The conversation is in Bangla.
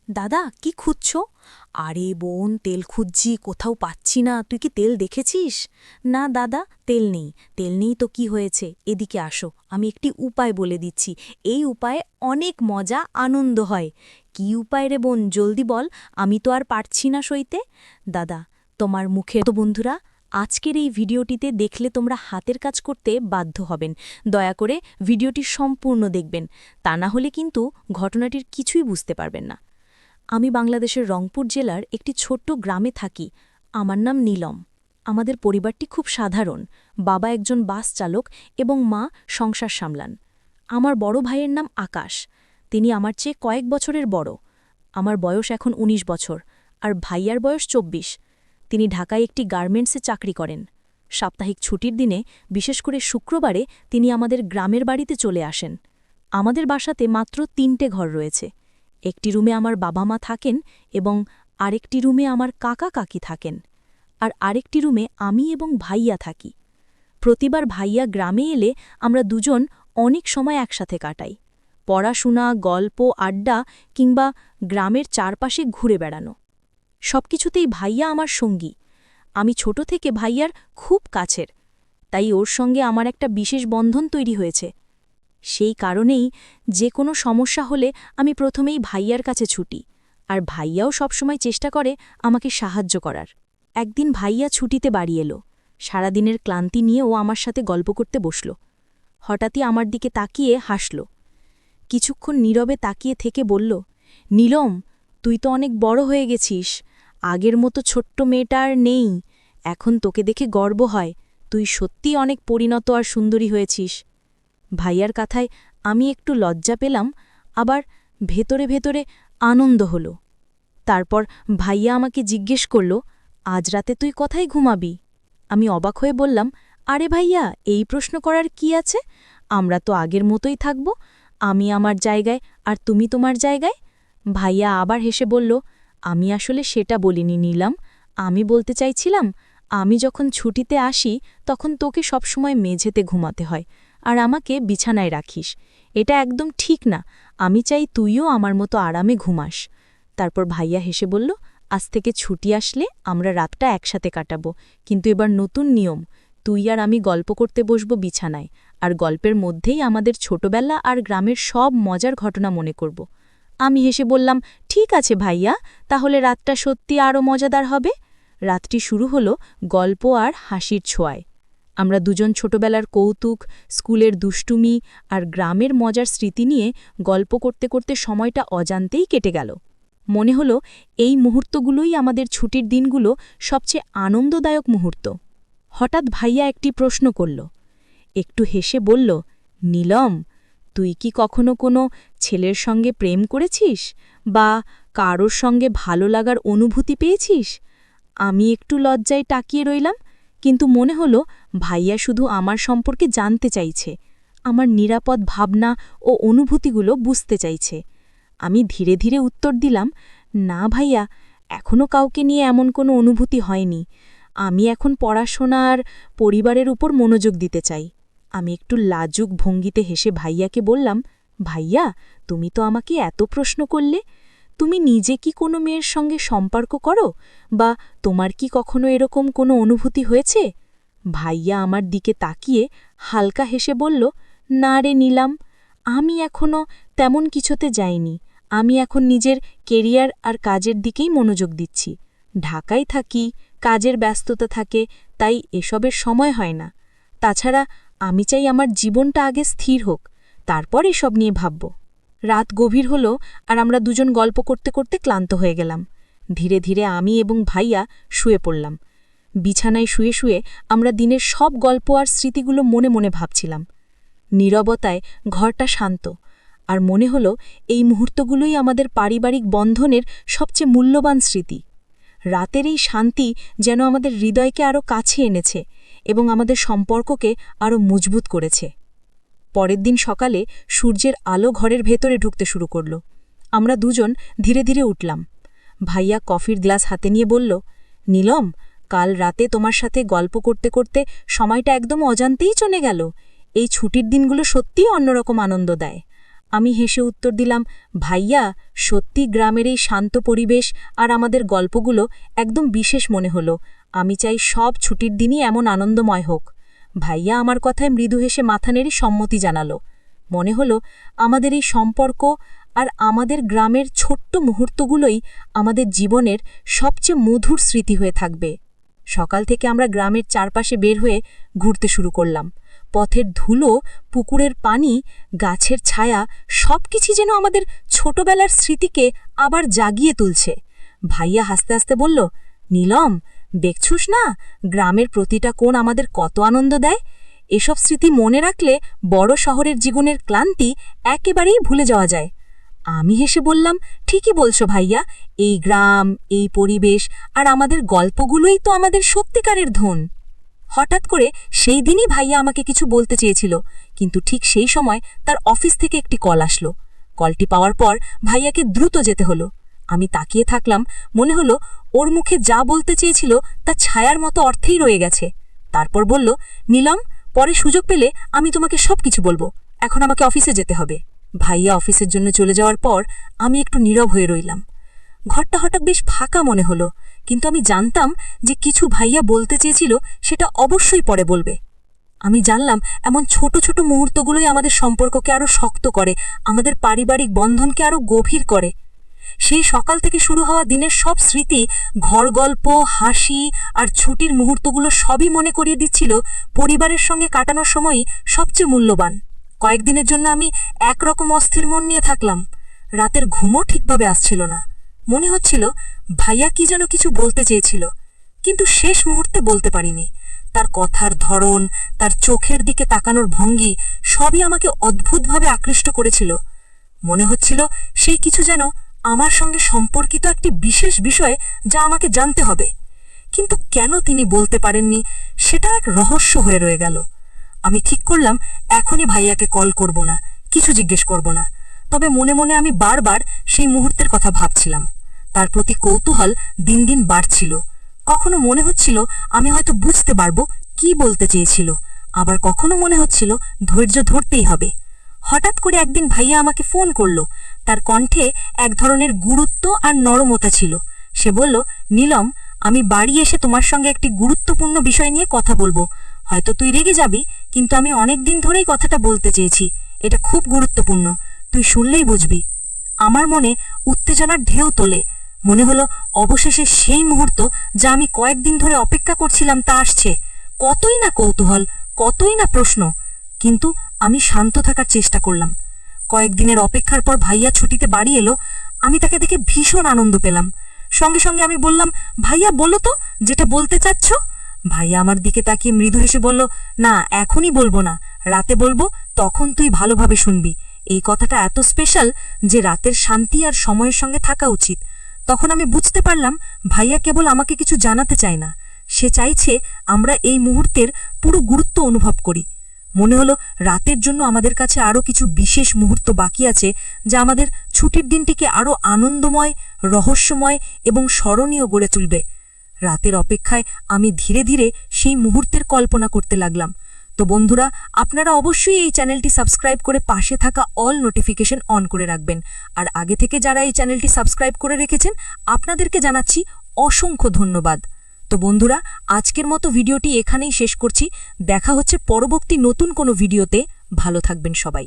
দাদা কি খুঁজছ? আরে বোন, তেল খুঁজছি, কোথাও পাচ্ছি না। তুই কি তেল দেখেছিস? না দাদা, তেল নেই। তেল নেই তো কি হয়েছে? এদিকে আসো, আমি একটি উপায় বলে দিচ্ছি। এই উপায়ে অনেক মজা আনন্দ হয়। কি উপায় রে বোন, জলদি বল, আমি তো আর পারছি না সইতে। দাদা, তোমার মুখে তো বন্ধুরা, আজকের এই ভিডিওটিতে দেখলে তোমরা হাতের কাজ করতে বাধ্য হবেন। দয়া করে ভিডিওটি সম্পূর্ণ দেখবেন, তা না হলে কিন্তু ঘটনাটির কিছুই বুঝতে পারবেন না। আমি বাংলাদেশের রংপুর জেলার একটি ছোট্ট গ্রামে থাকি। আমার নাম নীলম। আমাদের পরিবারটি খুব সাধারণ। বাবা একজন বাস চালক এবং মা সংসার সামলান। আমার বড় ভাইয়ের নাম আকাশ। তিনি আমার চেয়ে কয়েক বছরের বড়। আমার বয়স এখন ১৯ বছর, আর ভাইয়ার বয়স ২৪। তিনি ঢাকায় একটি গার্মেন্টসে চাকরি করেন। সাপ্তাহিক ছুটির দিনে, বিশেষ করে শুক্রবারে, তিনি আমাদের গ্রামের বাড়িতে চলে আসেন। আমাদের বাসাতে মাত্র ৩টে ঘর রয়েছে। একটি রুমে আমার বাবা মা থাকেন এবং আরেকটি রুমে আমার কাকা কাকি থাকেন, আর আরেকটি রুমে আমি এবং ভাইয়া থাকি। প্রতিবার ভাইয়া গ্রামে এলে আমরা দুজন অনেক সময় একসাথে কাটাই। পড়াশোনা, গল্প, আড্ডা কিংবা গ্রামের চারপাশে ঘুরে বেড়ানো, সবকিছুতেই ভাইয়া আমার সঙ্গী। আমি ছোট থেকে ভাইয়ার খুব কাছের, তাই ওর সঙ্গে আমার একটা বিশেষ বন্ধন তৈরি হয়েছে। সেই কারণেই যে কোনো সমস্যা হলে আমি প্রথমেই ভাইয়ার কাছে ছুটি, আর ভাইয়াও সবসময় চেষ্টা করে আমাকে সাহায্য করার। একদিন ভাইয়া ছুটিতে বাড়ি এলো। সারাদিনের ক্লান্তি নিয়ে ও আমার সাথে গল্প করতে বসল। হঠাৎই আমার দিকে তাকিয়ে হাসল। কিছুক্ষণ নীরবে তাকিয়ে থেকে বলল, নীলম, তুই তো অনেক বড় হয়ে গেছিস। আগের মতো ছোট্ট মেয়েটা আর নেই। এখন তোকে দেখে গর্ব হয়। তুই সত্যি অনেক পরিণত আর সুন্দরী হয়েছিস। ভাইয়ার কথায় আমি একটু লজ্জা পেলাম, আবার ভেতরে ভেতরে আনন্দ হল। তারপর ভাইয়া আমাকে জিজ্ঞেস করল, আজ রাতে তুই কোথায় ঘুমাবি? আমি অবাক হয়ে বললাম, আরে ভাইয়া, এই প্রশ্ন করার কি আছে? আমরা তো আগের মতোই থাকব। আমি আমার জায়গায় আর তুমি তোমার জায়গায়। ভাইয়া আবার হেসে বলল, আমি আসলে সেটা বলিনি নীলাম। আমি বলতে চাইছিলাম, আমি যখন ছুটিতে আসি তখন তোকে সবসময় মেঝেতে ঘুমাতে হয়, আর আমাকে বিছানায় রাখিস। এটা একদম ঠিক না। আমি চাই তুইও আমার মতো আরামে ঘুমাস। তারপর ভাইয়া হেসে বলল, আজ থেকে ছুটি আসলে আমরা রাতটা একসাথে কাটাবো, কিন্তু এবার নতুন নিয়ম। তুই আর আমি গল্প করতে বসব বিছানায়, আর গল্পের মধ্যেই আমাদের ছোটবেলা আর গ্রামের সব মজার ঘটনা মনে করব। আমি হেসে বললাম, ঠিক আছে ভাইয়া, তাহলে রাতটা সত্যি আরও মজাদার হবে। রাতটি শুরু হলো গল্প আর হাসির ছোঁয়ায়। আমরা দুজন ছোটবেলার কৌতুক, স্কুলের দুষ্টুমি আর গ্রামের মজার স্মৃতি নিয়ে গল্প করতে করতে সময়টা অজান্তেই কেটে গেল। মনে হলো এই মুহূর্তগুলোই আমাদের ছুটির দিনগুলো সবচেয়ে আনন্দদায়ক মুহূর্ত। হঠাৎ ভাইয়া একটি প্রশ্ন করল। একটু হেসে বলল, নীলম, তুই কি কখনো কোনো ছেলের সঙ্গে প্রেম করেছিস বা কারোর সঙ্গে ভালো লাগার অনুভূতি পেয়েছিস? আমি একটু লজ্জায় তাকিয়ে রইলাম, কিন্তু মনে হলো ভাইয়া শুধু আমার সম্পর্কে জানতে চাইছে, আমার নিরাপদ ভাবনা ও অনুভূতিগুলো বুঝতে চাইছে। আমি ধীরে ধীরে উত্তর দিলাম, না ভাইয়া, এখনও কাউকে নিয়ে এমন কোনো অনুভূতি হয়নি। আমি এখন পড়াশোনা আর পরিবারের উপর মনোযোগ দিতে চাই। আমি একটু লাজুক ভঙ্গিতে হেসে ভাইয়াকে বললাম, ভাইয়া, তুমি তো আমাকে এত প্রশ্ন করলে। তুমি নিজে কি কোনো মেয়ের সঙ্গে সম্পর্ক করো, বা তোমার কি কখনো এরকম কোনো অনুভূতি হয়েছে? ভাইয়া আমার দিকে তাকিয়ে হালকা হেসে বলল, না রে নীলাম, আমি এখনও তেমন কিছুতে যাইনি। আমি এখন নিজের কেরিয়ার আর কাজের দিকেই মনোযোগ দিচ্ছি। ঢাকায় থাকি, কাজের ব্যস্ততা থাকে, তাই এসবের সময় হয় না। তাছাড়া আমি চাই আমার জীবনটা আগে স্থির হোক, তারপর এসব নিয়ে ভাবব। রাত গভীর হলো, আর আমরা দুজন গল্প করতে করতে ক্লান্ত হয়ে গেলাম। ধীরে ধীরে আমি এবং ভাইয়া শুয়ে পড়লাম। বিছানায় শুয়ে শুয়ে আমরা দিনের সব গল্প আর স্মৃতিগুলো মনে মনে ভাবছিলাম। নীরবতায় ঘরটা শান্ত, আর মনে হলো এই মুহূর্তগুলোই আমাদের পারিবারিক বন্ধনের সবচেয়ে মূল্যবান স্মৃতি। রাতের এই শান্তি যেন আমাদের হৃদয়কে আরও কাছে এনেছে এবং আমাদের সম্পর্ককে আরও মজবুত করেছে। পরের দিন সকালে সূর্যের আলো ঘরের ভেতরে ঢুকতে শুরু করল। আমরা দুজন ধীরে ধীরে উঠলাম। ভাইয়া কফির গ্লাস হাতে নিয়ে বলল, নীলম, কাল রাতে তোমার সাথে গল্প করতে করতে সময়টা একদম অজান্তেই চলে গেল। এই ছুটির দিনগুলো সত্যিই অন্যরকম আনন্দ দেয়। আমি হেসে উত্তর দিলাম, ভাইয়া, সত্যি গ্রামের এই শান্ত পরিবেশ আর আমাদের গল্পগুলো একদম বিশেষ মনে হলো। আমি চাই সব ছুটির দিনই এমন আনন্দময় হোক। ভাইয়া আমার কথায় মৃদু হেসে মাথা নেড়ে সম্মতি জানালো। মনে হলো আমাদের এই সম্পর্ক আর আমাদের গ্রামের ছোট্ট মুহূর্তগুলোই আমাদের জীবনের সবচেয়ে মধুর স্মৃতি হয়ে থাকবে। সকাল থেকে আমরা গ্রামের চারপাশে বের হয়ে ঘুরতে শুরু করলাম। পথের ধুলো, পুকুরের পানি, গাছের ছায়া সবকিছু যেন আমাদের ছোটবেলার স্মৃতিকে আবার জাগিয়ে তুলছে। ভাইয়া হাসতে হাসতে বলল, নীলম, দেখছুস না গ্রামের প্রতিটা কোণ আমাদের কত আনন্দ দেয়। এসব স্মৃতি মনে রাখলে বড় শহরের জীবনের ক্লান্তি একেবারেই ভুলে যাওয়া যায়। আমি হেসে বললাম, ঠিকই বলছো ভাইয়া, এই গ্রাম, এই পরিবেশ আর আমাদের গল্পগুলোই তো আমাদের সত্যিকারের ধন। হঠাৎ করে সেই দিনই ভাইয়া আমাকে কিছু বলতে চেয়েছিল, কিন্তু ঠিক সেই সময় তার অফিস থেকে একটি কল আসলো। কলটি পাওয়ার পর ভাইয়াকে দ্রুত যেতে হলো। আমি তাকিয়ে থাকলাম, মনে হলো ওর মুখে যা বলতে চেয়েছিল তা ছায়ার মতো অর্থেই রয়ে গেছে। তারপর বলল, নীলম, পরে সুযোগ পেলে আমি তোমাকে সবকিছু বলবো, এখন আমাকে অফিসে যেতে হবে। ভাইয়া অফিসের জন্য চলে যাওয়ার পর আমি একটু নীরব হয়ে রইলাম। ঘরটা হঠাৎ বেশ ফাঁকা মনে হলো, কিন্তু আমি জানতাম যে কিছু ভাইয়া বলতে চেয়েছিল সেটা অবশ্যই পরে বলবে। আমি জানলাম এমন ছোট ছোট মুহূর্তগুলোই আমাদের সম্পর্ককে আরও শক্ত করে, আমাদের পারিবারিক বন্ধনকে আরও গভীর করে। সেই সকাল থেকে শুরু হওয়া দিনের সব স্মৃতি, ঘর গল্প, হাসি আর ছুটির মুহূর্তগুলো সবই মনে করিয়ে দিচ্ছিল পরিবারের সঙ্গে কাটানোর সময়ই সবচেয়ে মূল্যবান। কয়েকদিনের জন্য আমি একরকম অস্থির মন নিয়ে থাকলাম। রাতের ঘুমও ঠিকভাবে আসছিল না। মনে হচ্ছিল ভাইয়া কি যেন কিছু বলতে চেয়েছিল, কিন্তু শেষ মুহূর্তে বলতে পারিনি। তার কথার ধরন, তার চোখের দিকে তাকানোর ভঙ্গি সবই আমাকে অদ্ভুতভাবে আকৃষ্ট করেছিল। মনে হচ্ছিল সেই কিছু যেন আমার সঙ্গে সম্পর্কিত একটি বিশেষ বিষয়, যা আমাকে জানতে হবে। কিন্তু কেন তিনি বলতে পারেননি সেটা এক রহস্য হয়ে রয়ে গেল। আমি ঠিক করলাম এখনই ভাইয়াকে কল করব না, কিছু জিজ্ঞেস করব না। তবে মনে মনে আমি বারবার সেই মুহূর্তের কথা ভাবছিলাম। তার প্রতি কৌতূহল দিন দিন বাড়ছিল। কখনো মনে হচ্ছিল আমি হয়তো বুঝতে পারবো কি বলতে চেয়েছিল, আবার কখনো মনে হচ্ছিল ধৈর্য ধরতেই হবে। হঠাৎ করে একদিন ভাইয়া আমাকে ফোন করলো। তার কণ্ঠে এক ধরনের গুরুত্ব আর নরমতা ছিল। সে বলল, নীলম, আমি বাড়ি এসে তোমার সঙ্গে একটি গুরুত্বপূর্ণ বিষয় নিয়ে কথা বলবো। হয়তো তুই রেগে যাবি, কিন্তু আমি অনেক দিন ধরেই কথাটা বলতে চেয়েছি। এটা খুব গুরুত্বপূর্ণ, তুই শুনলেই বুঝবি। আমার মনে উত্তেজনার ঢেউ তোলে। মনে হলো অবশেষে সেই মুহূর্ত যা আমি কয়েকদিন ধরে অপেক্ষা করছিলাম তা আসছে। কতই না কৌতূহল, কতই না প্রশ্ন, কিন্তু আমি শান্ত থাকার চেষ্টা করলাম। কয়েকদিনের অপেক্ষার পর ভাইয়া ছুটিতে বাড়ি এলো। আমি তাকে দেখে ভীষণ আনন্দ পেলাম। সঙ্গে সঙ্গে আমি বললাম, ভাইয়া বলো তো যেটা বলতে চাচ্ছ। ভাইয়া আমার দিকে তাকিয়ে মৃদু হেসে বলল, না, এখনই বলবো না, রাতে বলবো, তখন তুই ভালোভাবে শুনবি। এই কথাটা এত স্পেশাল যে রাতের শান্তি আর সময়ের সঙ্গে থাকা উচিত। তখন আমি বুঝতে পারলাম ভাইয়া কেবল আমাকে কিছু জানাতে চায় না, সে চাইছে আমরা এই মুহূর্তের পুরো গুরুত্ব অনুভব করি। মনে হলো রাতের জন্য আমাদের কাছে আরও কিছু বিশেষ মুহূর্ত বাকি আছে, যা আমাদের ছুটির দিনটিকে আরও আনন্দময়, রহস্যময় এবং স্মরণীয় গড়ে তুলবে। রাতের অপেক্ষায় আমি ধীরে ধীরে সেই মুহূর্তের কল্পনা করতে লাগলাম। তো বন্ধুরা, আপনারা অবশ্যই এই চ্যানেলটি সাবস্ক্রাইব করে পাশে থাকা অল নোটিফিকেশন অন করে রাখবেন। আর আগে থেকে যারা এই চ্যানেলটি সাবস্ক্রাইব করে রেখেছেন, আপনাদেরকে জানাচ্ছি অসংখ্য ধন্যবাদ। তো বন্ধুরা, আজকের মতো ভিডিওটি এখানেই শেষ করছি। দেখা হচ্ছে পরবর্তী নতুন কোনো ভিডিওতে। ভালো থাকবেন সবাই।